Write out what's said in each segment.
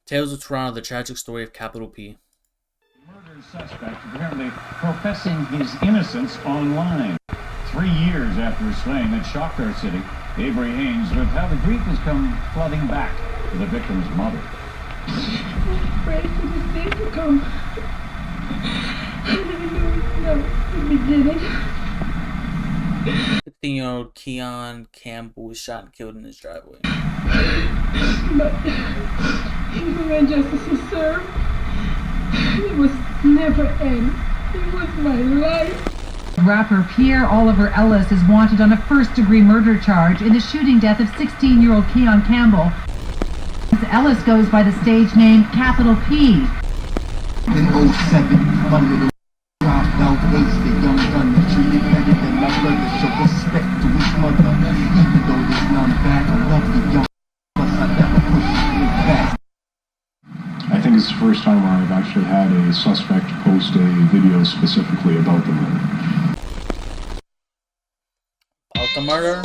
Tales of Toronto, the tragic story of Capital P. Murder suspect apparently professing his innocence online. 3 years after his slaying that shocked our city, Avery Haynes with how the grief has come flooding back to the victim's mother. I'm afraid for this day to come. I didn't know in the beginning. 15-year-old Keon Campbell was shot and killed in his driveway. But even when justice is served, it was never end. It was my life. Rapper Pierre Oliver Ellis is wanted on a first-degree murder charge in the shooting death of 16-year-old Keon Campbell. Ellis goes by the stage name Capital P. In 07, my little dropped out, aced the young gun that treated better than my brother, show respect to his mother. Even though there's none back, I love the young plus I never push it back. I think it's the first time where I've actually had a suspect post a video specifically about the murder. About the murder?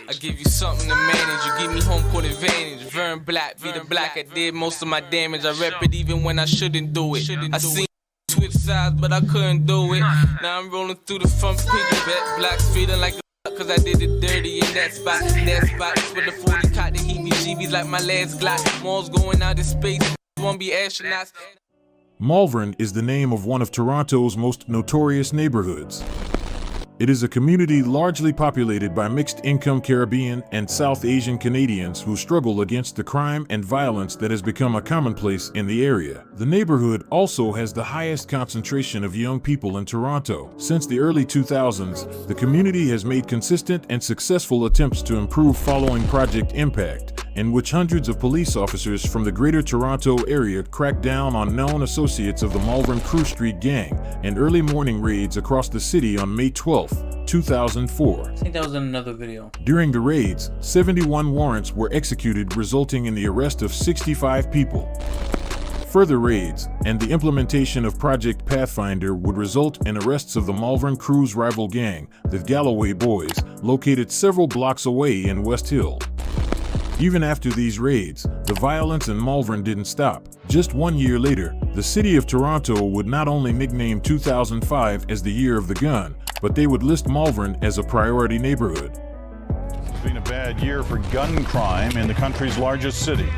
I give you something to manage, you give me home court advantage. Vern Black, be the black, I did most of my damage. I rep it even when I shouldn't do it. I seen switch sides, but I couldn't do it. Now I'm rolling through the front page of that Black's feeling like a cause I did it dirty in that spot. That's where the 40 caught the heebie-jeebies like my last Glock. Malls going out of space, won't be astronauts. Malvern is the name of one of Toronto's most notorious neighborhoods. It is a community largely populated by mixed-income Caribbean and South Asian Canadians who struggle against the crime and violence that has become a commonplace in the area. The neighborhood also has the highest concentration of young people in Toronto. Since the early 2000s, the community has made consistent and successful attempts to improve following Project Impact, in which hundreds of police officers from the Greater Toronto area cracked down on known associates of the Malvern Crew Street Gang, and early morning raids across the city on May 12, 2004. I think that was in another video. During the raids, 71 warrants were executed, resulting in the arrest of 65 people. Further raids and the implementation of Project Pathfinder would result in arrests of the Malvern Crew's rival gang, the Galloway Boys, located several blocks away in West Hill. Even after these raids, the violence in Malvern didn't stop. Just 1 year later, the city of Toronto would not only nickname 2005 as the year of the gun, but they would list Malvern as a priority neighborhood. It's been a bad year for gun crime in the country's largest city.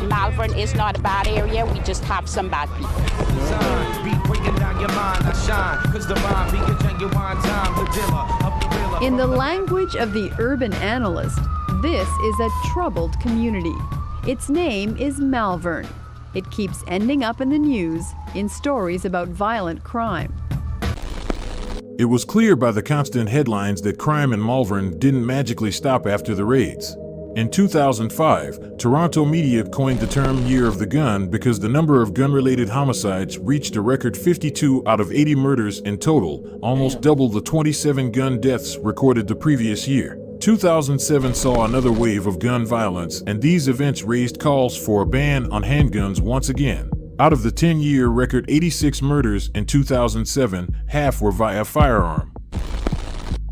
Malvern is not a bad area, we just have some bad people. In the language of the urban analyst, this is a troubled community. Its name is Malvern. It keeps ending up in the news in stories about violent crime. It was clear by the constant headlines that crime in Malvern didn't magically stop after the raids. In 2005, Toronto media coined the term Year of the Gun because the number of gun-related homicides reached a record 52 out of 80 murders in total, almost double the 27 gun deaths recorded the previous year. 2007 saw another wave of gun violence, and these events raised calls for a ban on handguns once again. Out of the 10-year record 86 murders in 2007, half were via firearm.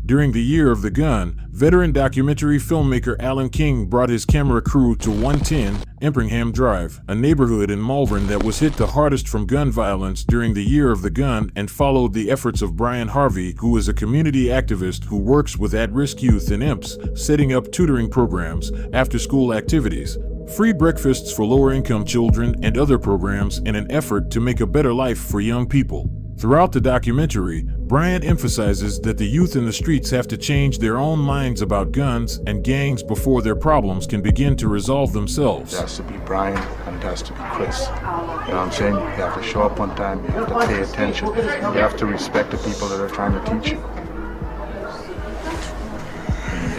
During the Year of the Gun, veteran documentary filmmaker Alan King brought his camera crew to 110 Impringham Drive, a neighborhood in Malvern that was hit the hardest from gun violence during the Year of the Gun, and followed the efforts of Brian Harvey, who is a community activist who works with at-risk youth and imps, setting up tutoring programs, after-school activities, free breakfasts for lower-income children, and other programs in an effort to make a better life for young people. Throughout the documentary, Brian emphasizes that the youth in the streets have to change their own minds about guns and gangs before their problems can begin to resolve themselves. It has to be Brian and it has to be Chris. You know what I'm saying? You have to show up on time, you have to pay attention, you have to respect the people that are trying to teach you.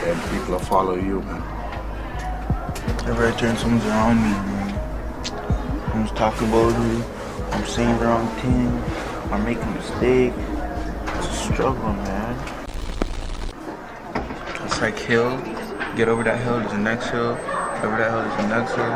And people will follow you, man. Every time someone's around me, man, someone's talking about me, I'm saying the wrong thing, I'm making a mistake. It's a struggle, man. It's like hill. Get over that hill, there's the next hill. Over that hill, there's the next hill.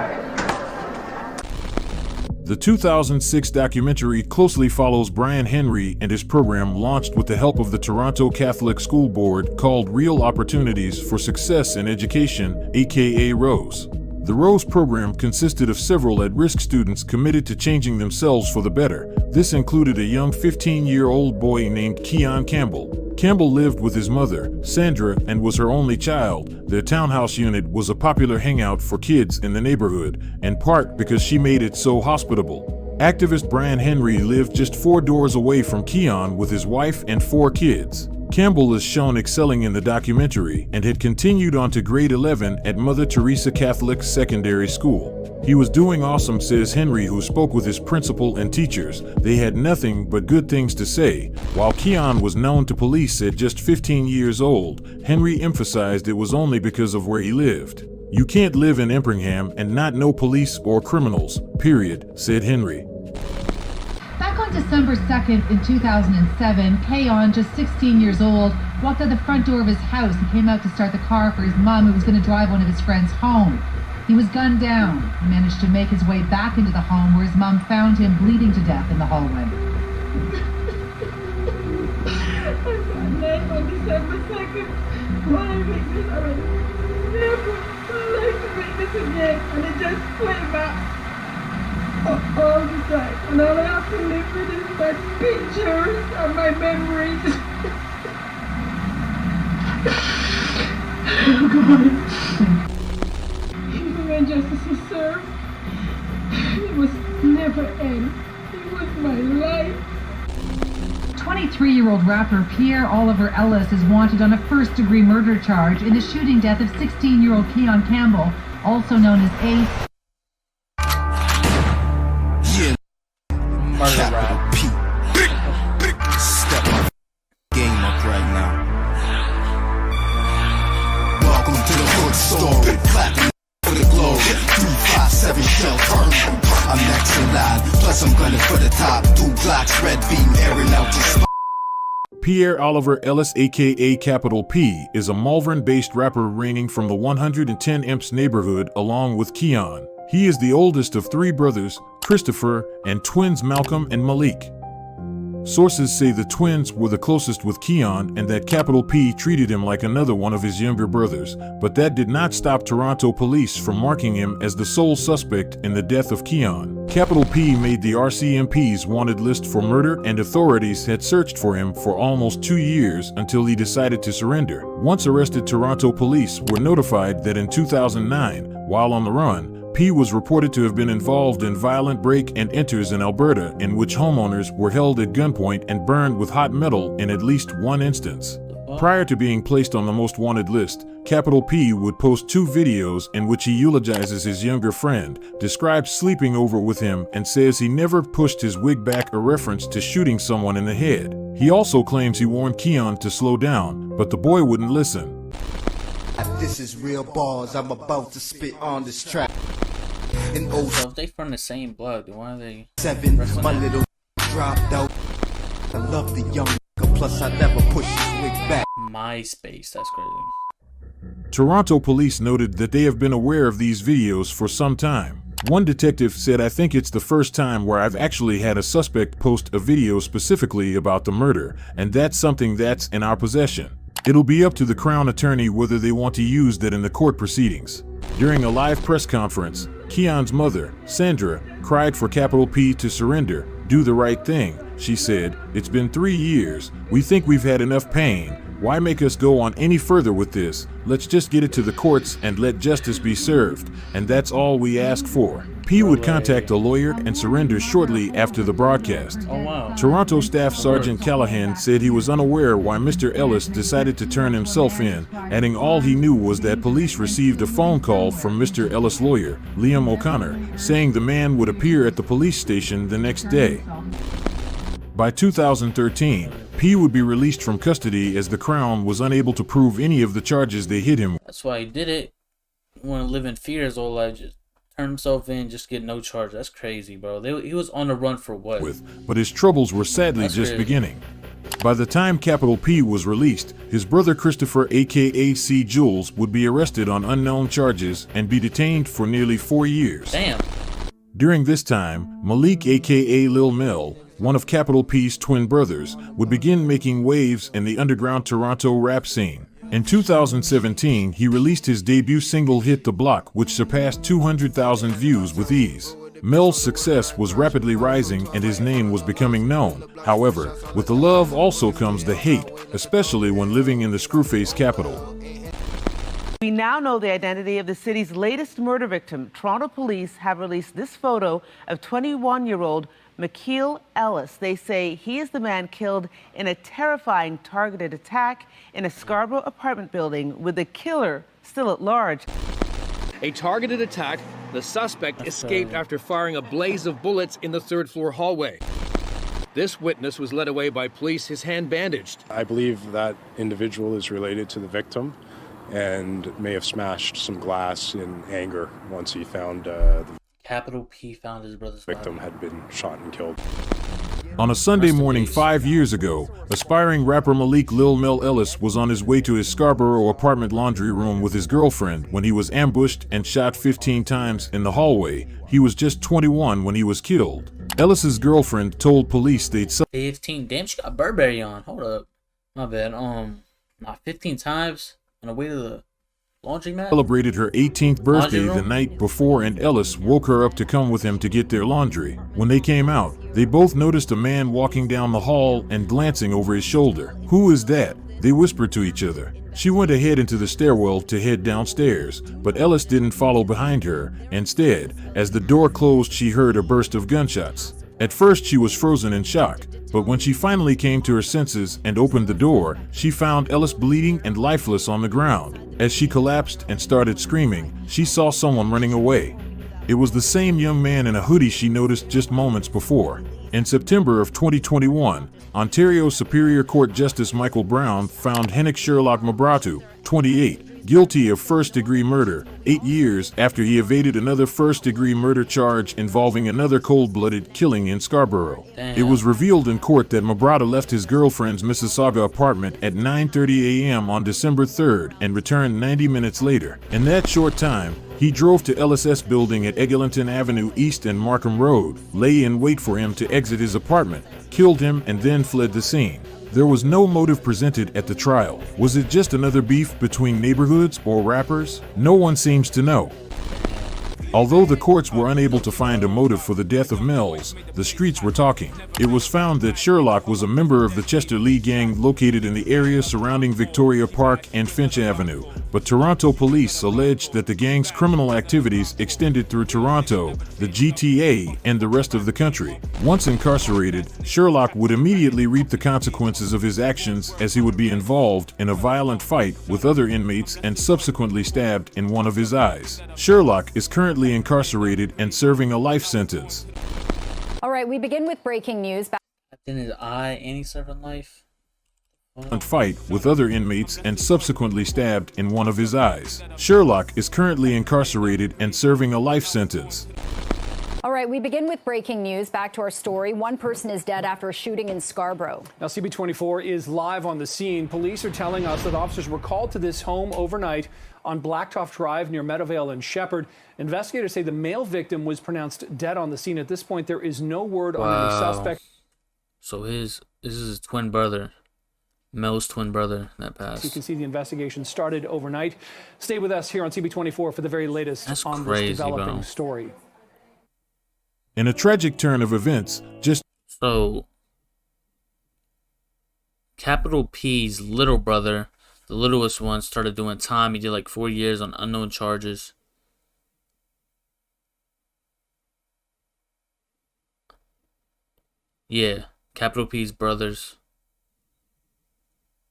The 2006 documentary closely follows Brian Henry and his program launched with the help of the Toronto Catholic School Board called Real Opportunities for Success in Education, aka ROSE. The ROSE program consisted of several at-risk students committed to changing themselves for the better. This included a young 15-year-old boy named Keon Campbell. Campbell lived with his mother, Sandra, and was her only child. Their townhouse unit was a popular hangout for kids in the neighborhood, in part because she made it so hospitable. Activist Brian Henry lived just 4 doors away from Keon with his wife and 4 kids. Campbell is shown excelling in the documentary and had continued on to grade 11 at Mother Teresa Catholic Secondary School. He was doing awesome, says Henry, who spoke with his principal and teachers. They had nothing but good things to say. While Keon was known to police at just 15 years old, Henry emphasized it was only because of where he lived. You can't live in Impringham and not know police or criminals, period, said Henry. Back on December 2nd in 2007, Keon, just 16 years old, walked out the front door of his house and came out to start the car for his mom, who was going to drive one of his friends home. He was gunned down. He managed to make his way back into the home where his mom found him bleeding to death in the hallway. On December 2nd, my weakness, I would never like to make this again, and it just played back all the time. And all I have to live with is my pictures and my memories. Oh God. Even when justice was served, it was never end. It was my life. 23-year-old rapper Pierre Oliver Ellis is wanted on a first-degree murder charge in the shooting death of 16-year-old Keon Campbell, also known as Ace. Yeah, capital P. Step my game up right now. Welcome to the hood story. Clapping for the glory. 257 shell burn. I'm next in line. Plus I'm gunning for the top. 2 blocks, red beam, airing out the Pierre Oliver Ellis, aka Capital P, is a Malvern-based rapper reigning from the 110 Imps neighborhood along with Keon. He is the oldest of 3 brothers, Christopher, and twins Malcolm and Malik. Sources say the twins were the closest with Keon and that Capital P treated him like another one of his younger brothers, but that did not stop Toronto police from marking him as the sole suspect in the death of Keon. Capital P made the RCMP's wanted list for murder, and authorities had searched for him for almost 2 years until he decided to surrender. Once arrested, Toronto police were notified that in 2009, while on the run, P was reported to have been involved in violent break-and-enters in Alberta in which homeowners were held at gunpoint and burned with hot metal in at least one instance. Prior to being placed on the most wanted list, Capital P would post 2 videos in which he eulogizes his younger friend, describes sleeping over with him, and says he never pushed his wig back, a reference to shooting someone in the head. He also claims he warned Keon to slow down, but the boy wouldn't listen. This is real bars, I'm about to spit on this track. In So if they from the same blood, then why are they 07, my little dropped out. I love the young nigga, plus I never push his wig back. MySpace? That's crazy. Toronto police noted that they have been aware of these videos for some time. One detective said, "I think it's the first time where I've actually had a suspect post a video specifically about the murder, and that's something that's in our possession. It'll be up to the Crown Attorney whether they want to use that in the court proceedings." During a live press conference, Keon's mother, Sandra, cried for Capital P to surrender. "Do the right thing," she said. "It's been 3 years. We think we've had enough pain. Why make us go on any further with this? Let's just get it to the courts and let justice be served. And that's all we ask for." P would contact a lawyer and surrender shortly after the broadcast. Oh wow. Toronto Staff Sergeant Callahan said he was unaware why Mr. Ellis decided to turn himself in, adding all he knew was that police received a phone call from Mr. Ellis' lawyer, Liam O'Connor, saying the man would appear at the police station the next day. By 2013, P would be released from custody as the Crown was unable to prove any of the charges they hit him with. That's why he did it. Want to live in fear his whole life. Just turn himself in, just get no charge. That's crazy, bro. He was on the run for what? But his troubles were sadly just beginning. By the time Capital P was released, his brother Christopher, aka C. Jules, would be arrested on unknown charges and be detained for nearly 4 years. Damn. During this time, Malik aka Lil Mel, one of Capital P's twin brothers, would begin making waves in the underground Toronto rap scene. In 2017, he released his debut single Hit the Block, which surpassed 200,000 views with ease. Mel's success was rapidly rising and his name was becoming known. However, with the love also comes the hate, especially when living in the Screwface capital. We now know the identity of the city's latest murder victim. Toronto police have released this photo of 21-year-old McKeel Ellis. They say he is the man killed in a terrifying targeted attack in a Scarborough apartment building, with the killer still at large. A targeted attack. The suspect escaped after firing a blaze of bullets in the third-floor hallway. This witness was led away by police, his hand bandaged. I believe that individual is related to the victim and may have smashed some glass in anger once he found the Capital P found his brother's victim had been shot and killed. On a Sunday morning 5 years ago, aspiring rapper Malik Lil Mel Ellis was on his way to his Scarborough apartment laundry room with his girlfriend when he was ambushed and shot 15 times in the hallway. He was just 21 when he was killed. Ellis's girlfriend told police they'd 15. Damn, she got Burberry on. Hold up. My bad. Not 15 times on the way to the laundromat. Celebrated her 18th birthday the night before, and Ellis woke her up to come with him to get their laundry. When they came out, they both noticed a man walking down the hall and glancing over his shoulder. "Who is that?" they whispered to each other. She went ahead into the stairwell to head downstairs, but Ellis didn't follow behind her. Instead, as the door closed, she heard a burst of gunshots. At first, she was frozen in shock, but when she finally came to her senses and opened the door, she found Ellis bleeding and lifeless on the ground. As she collapsed and started screaming, she saw someone running away. It was the same young man in a hoodie she noticed just moments before. In September of 2021, Ontario Superior Court Justice Michael Brown found Henrik Sherlock Mabratu, 28, guilty of first-degree murder, 8 years after he evaded another first-degree murder charge involving another cold-blooded killing in Scarborough. Damn. It was revealed in court that Mabratu left his girlfriend's Mississauga apartment at 9:30 a.m. on December 3rd and returned 90 minutes later. In that short time, he drove to LSS building at Eglinton Avenue East and Markham Road, lay in wait for him to exit his apartment, killed him, and then fled the scene. There was no motive presented at the trial. Was it just another beef between neighborhoods or rappers? No one seems to know. Although the courts were unable to find a motive for the death of Mills, the streets were talking. It was found that Sherlock was a member of the Chester Lee gang located in the area surrounding Victoria Park and Finch Avenue, but Toronto police alleged that the gang's criminal activities extended through Toronto, the GTA, and the rest of the country. Once incarcerated, Sherlock would immediately reap the consequences of his actions, as he would be involved in a violent fight with other inmates and subsequently stabbed in one of his eyes. Sherlock is currently incarcerated and serving a life sentence. All right, we begin with breaking news. In his eye, and he's serving life. Fight with other inmates and subsequently stabbed in one of his eyes. Sherlock is currently incarcerated and serving a life sentence. All right, we begin with breaking news. Back to our story. One person is dead after a shooting in Scarborough. Now, CB24 is live on the scene. Police are telling us that officers were called to this home overnight on Blacktop Drive near Meadowvale and Shepherd. Investigators say the male victim was pronounced dead on the scene. At this point, there is no word on any suspect. So this is his twin brother. Mel's twin brother that passed. You can see the investigation started overnight. Stay with us here on CB24 for the very latest That's on crazy, this developing bro. story. In a tragic turn of events, So Capital P's little brother, the littlest one, started doing time. He did like 4 years on unknown charges. Yeah, Capital P's brothers.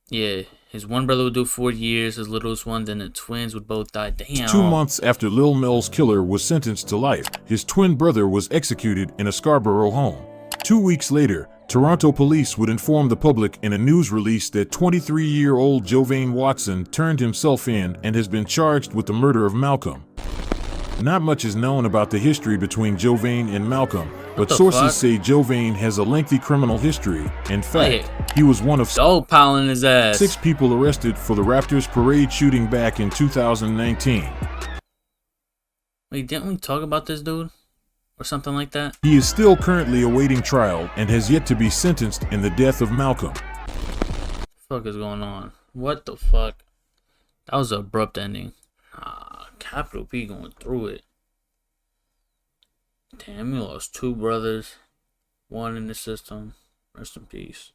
Yeah, his one brother would do 4 years, his littlest one, then the twins would both die. Damn. 2 months after Lil Mel's killer was sentenced to life, his twin brother was executed in a Scarborough home. 2 weeks later, Toronto police would inform the public in a news release that 23-year-old Jovane Watson turned himself in and has been charged with the murder of Malcolm. Not much is known about the history between Jovane and Malcolm, but sources say Jovane has a lengthy criminal history. In fact, he was one of piling his ass. 6 people arrested for the Raptors parade shooting back in 2019. Wait, didn't we talk about this dude? or something like that. He is still currently awaiting trial and has yet to be sentenced in the death of Malcolm. What the fuck is going on? What the fuck? That was an abrupt ending. Capital P going through it. Damn, he lost 2 brothers, 1 in the system. Rest in peace.